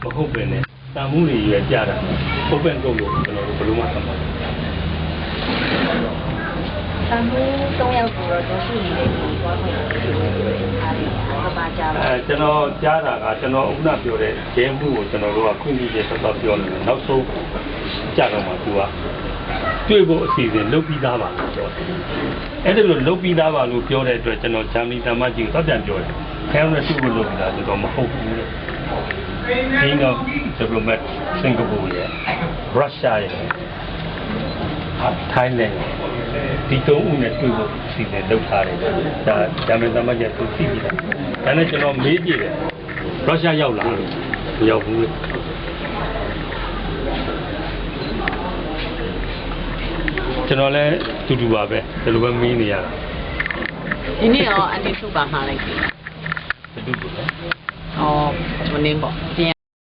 မဟုတ်ပဲနဲ့တန်မှုတွေရွယ်ကြတာပုတ်ပန်ကုန်လို့ကျွန်တော်တို့ဘယ်လိုမှသတ်မှတ်လို့မရဘူးတန်ဖိုး3ယောက်ကိုတော့ရှိနေတဲ့ဒီသွားခွင့်ရှိတယ်အားလည်းဘာကြပါကျွန်တော်ကြားတာကကျွန်တော်ဥက္ကဋ္ဌပြောတဲ့ဂျဲမှုကိုကျွန်တော်တို့ကခွင့်ပြုချက်ဆက်ဆက်ပြောနေတယ်နောက်ဆုံးကြတော့မှသူကတွေ့ဖို့အစီအစဉ်လုပ်ပြီးသားပါလို့ပြောတယ်အဲ့ဒါလိုလုပ်ပြီးသားပါလို့ပြောတဲ့အတွက်ကျွန်တော်ဂျာမနီတမန်ကြီးကိုပြန်ပြောတယ်ခဲနဲ့သူ့ကိုလုပ်ပြီးသားဆိုတော့မဟုတ်ဘူးလေKing of Diplomat Singapore ရဲ့ Russia ရဲ့ Thailand ဒီသုံးဦးနဲ့တွေ့ဖို့စီစဉ်လုပ်ထားတယ်ဒါဂျာမန်တမန်ကြီးသူသိပြီလားဒါနဲ့ကျွန်တော်မေးကြည့်တယ်ရုရှားရောက်လာလို့မရောက်ဘူးကျွန်တော်လည်းတူတူပါပဲဒီလိုပဲမေးနေရတာဒီနေ့ရောအန်တီထုပါမှာလိုက်ပြီတူတူပဲဩမနေပေါ့